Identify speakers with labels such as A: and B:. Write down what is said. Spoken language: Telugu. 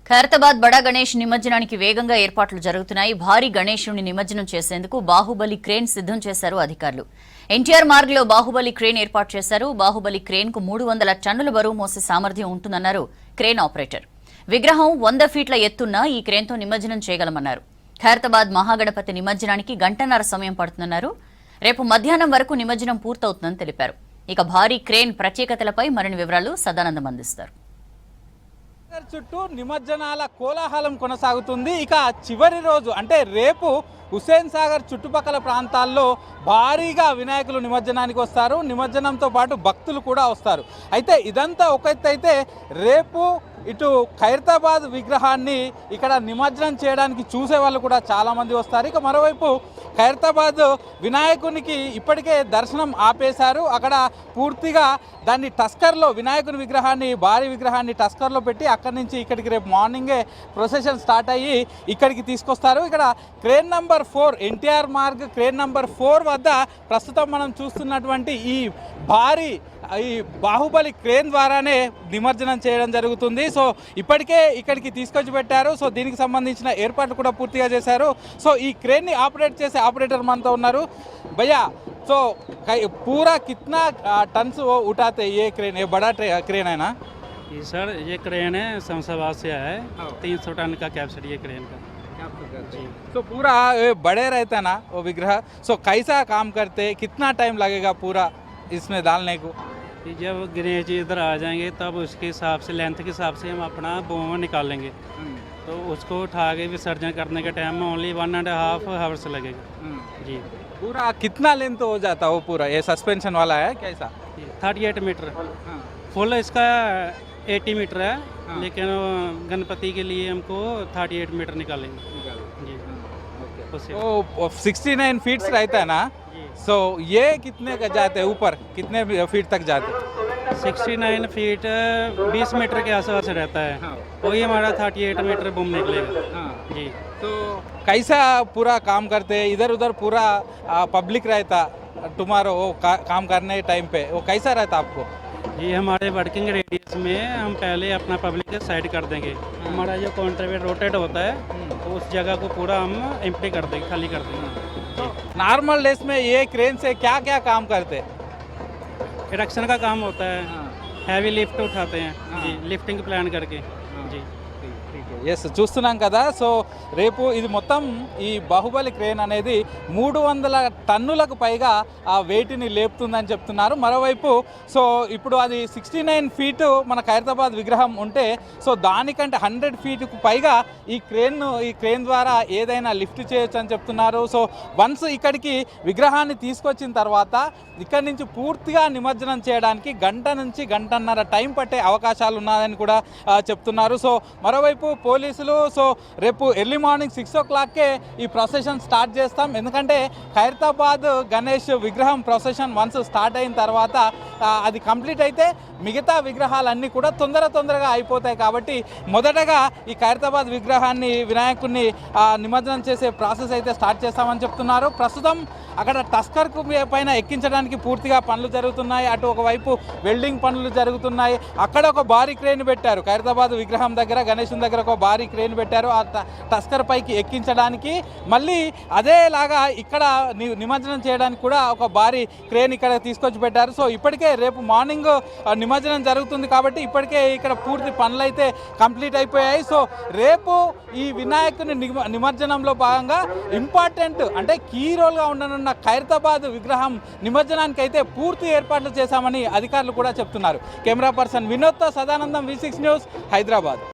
A: ఖైరతాబాద్ బడా గణేష్ నిమజ్జనానికి వేగంగా ఏర్పాట్లు జరుగుతున్నాయి. భారీ గణేశుని నిమజ్జనం చేసేందుకు బాహుబలి క్రేన్ సిద్ధం చేశారు అధికారులు. ఎన్టీఆర్ మార్గ్లో బాహుబలి క్రేన్ ఏర్పాటు చేశారు. బాహుబలి క్రేన్ కు 300 టన్నుల బరువు మోసే సామర్థ్యం ఉంటుందన్నారు క్రేన్ ఆపరేటర్. విగ్రహం 100 ఫీట్ల ఎత్తున్న ఈ క్రేన్తో నిమజ్జనం చేయగలమన్నారు. ఖైరతాబాద్ మహాగణపతి నిమజ్జనానికి గంటన్నర సమయం పడుతుందన్నారు. రేపు మధ్యాహ్నం వరకు నిమజ్జనం పూర్తవుతుందని తెలిపారు. ఇక భారీ క్రేన్ ప్రత్యేకతలపై మరిన్ని వివరాలు సదానందం అందిస్తారు.
B: చుట్టూ నిమజ్జనాల కోలాహలం కొనసాగుతుంది. ఇక చివరి రోజు అంటే రేపు హుస్సేన్ సాగర్ చుట్టుపక్కల ప్రాంతాల్లో భారీగా వినాయకులు నిమజ్జనానికి వస్తారు. నిమజ్జనంతో పాటు భక్తులు కూడా వస్తారు. అయితే ఇదంతా ఒక ఎత్తు అయితే రేపు ఇటు ఖైరతాబాద్ విగ్రహాన్ని ఇక్కడ నిమజ్జనం చేయడానికి చూసే వాళ్ళు కూడా చాలామంది వస్తారు. ఇక మరోవైపు ఖైరతాబాద్ వినాయకునికి ఇప్పటికే దర్శనం ఆపేశారు. అక్కడ పూర్తిగా దాన్ని టస్కర్లో వినాయకుని విగ్రహాన్ని భారీ విగ్రహాన్ని టస్కర్లో పెట్టి అక్కడి నుంచి ఇక్కడికి రేపు మార్నింగే ప్రొసెషన్ స్టార్ట్ అయ్యి ఇక్కడికి తీసుకొస్తారు. ఇక్కడ crane number 4 NTR Marg crane number 4 వద్ద ప్రస్తుతం మనం చూస్తున్నటువంటి ఈ భారీ ఈ బాహుబలి క్రేన్ ద్వారానే నిమజ్జనం చేయడం జరుగుతుంది. సో ఇప్పటికే ఇక్కడికి తీసుకొచ్చి పెట్టారు. సో దీనికి సంబంధించిన ఏర్పాట్లు కూడా పూర్తిగా చేశారు. సో ఈ క్రేన్ని ఆపరేట్ చేసే ఆపరేటర్ మనతో ఉన్నారు. భయ్యా, సో पूरा कितना टन से वो उठाते हैं ये क्रेन? ये बड़ा क्रेन है ना?
C: जी सर, ये क्रेन है शमशाबाद से आया है। 300 टन का कैपेसिटी है क्रेन का जी।
B: तो पूरा बड़े रहता ना वो विग्रह, सो कैसा काम करते, कितना टाइम लगेगा पूरा इसमें डालने को?
C: जब गणेश जी इधर आ जाएंगे तब उसके हिसाब से लेंथ के हिसाब से हम अपना बोम निकालेंगे, तो उसको उठा के विसर्जन करने के टाइम में ओनली 1.5 आवर्स लगेगा जी।
B: पूरा कितना लेंथ हो जाता है वो पूरा? ये सस्पेंशन वाला है कैसा?
C: 38 मीटर फुल इसका 80 मीटर है, लेकिन गणपति के लिए हमको 38 मीटर निकालेंगे जी।
B: तो 69 फीट रहता है ना? सो ये कितने का जाते हैं ऊपर, कितने फीट तक जाते हैं?
C: 69 फीट 20 मीटर के आसपास रहता है। वही हमारा 38 मीटर बम निकलेगा जी।
B: तो कैसा पूरा काम करते हैं? इधर उधर पूरा पब्लिक रहता तुम्हारा वो काम करने टाइम पे, वो कैसा रहता आपको?
C: ये हमारे वर्किंग रेडियस में हम पहले अपना पब्लिक साइड कर देंगे। हमारा जो कॉन्ट्रेवेट रोटेट होता है तो उस जगह को पूरा हम एम्प्टी कर देंगे, खाली कर देंगे।
B: नॉर्मल डेज में ये क्रेन से क्या क्या काम करते हैं?
C: इरेक्शन का काम होता है, हैवी लिफ्ट उठाते हैं जी, लिफ्टिंग प्लान करके जी।
B: ఎస్, చూస్తున్నాం కదా. సో రేపు ఇది మొత్తం ఈ బాహుబలి క్రేన్ అనేది 300 టన్నులకు పైగా ఆ వెయిట్ని లేపుతుందని చెప్తున్నారు. మరోవైపు సో ఇప్పుడు అది 69 ఫీటు మన ఖైరతాబాద్ విగ్రహం ఉంటే సో దానికంటే 100 ఫీట్కు పైగా ఈ క్రేన్ ద్వారా ఏదైనా లిఫ్ట్ చేయొచ్చు అని చెప్తున్నారు. సో వన్స్ ఇక్కడికి విగ్రహాన్ని తీసుకొచ్చిన తర్వాత ఇక్కడి నుంచి పూర్తిగా నిమజ్జనం చేయడానికి గంట నుంచి గంటన్నర టైం పట్టే అవకాశాలు ఉన్నాయని కూడా చెప్తున్నారు. సో మరోవైపు పోలీసులు సో రేపు ఎర్లీ మార్నింగ్ 6 o'clockకే ఈ ప్రొసెషన్ స్టార్ట్ చేస్తాం. ఎందుకంటే ఖైరతాబాద్ గణేష్ విగ్రహం ప్రొసెషన్ వన్స్ స్టార్ట్ అయిన తర్వాత అది కంప్లీట్ అయితే మిగతా విగ్రహాలన్నీ కూడా తొందరగా అయిపోతాయి. కాబట్టి మొదటగా ఈ ఖైరతాబాద్ విగ్రహాన్ని వినాయకుడిని నిమజ్జనం చేసే ప్రాసెస్ అయితే స్టార్ట్ చేస్తామని చెప్తున్నారు. ప్రస్తుతం అక్కడ టస్కర్ పైన ఎక్కించడానికి పూర్తిగా పనులు జరుగుతున్నాయి. అటు ఒకవైపు వెల్డింగ్ పనులు జరుగుతున్నాయి. అక్కడ ఒక భారీ క్రేన్ పెట్టారు. ఖైరతాబాద్ విగ్రహం దగ్గర గణేశుని దగ్గర ఒక భారీ క్రేన్ పెట్టారు ఆ టస్కర్ పైకి ఎక్కించడానికి. మళ్ళీ అదేలాగా ఇక్కడ నిమజ్జనం చేయడానికి కూడా ఒక భారీ క్రేన్ ఇక్కడ తీసుకొచ్చి పెట్టారు. సో ఇప్పటికే రేపు మార్నింగ్ నిమజ్జనం జరుగుతుంది కాబట్టి ఇప్పటికే ఇక్కడ పూర్తి పనులు అయితే కంప్లీట్ అయిపోయాయి. సో రేపు ఈ వినాయకుని నిమజ్జనంలో భాగంగా ఇంపార్టెంట్ అంటే కీ రోల్గా ఉండనున్న ఖైరతాబాద్ విగ్రహం నిమజ్జనానికి అయితే పూర్తి ఏర్పాట్లు చేశామని అధికారులు కూడా చెప్తున్నారు. కెమెరా పర్సన్ వినోద్తో సదానందం, V6 న్యూస్, హైదరాబాద్.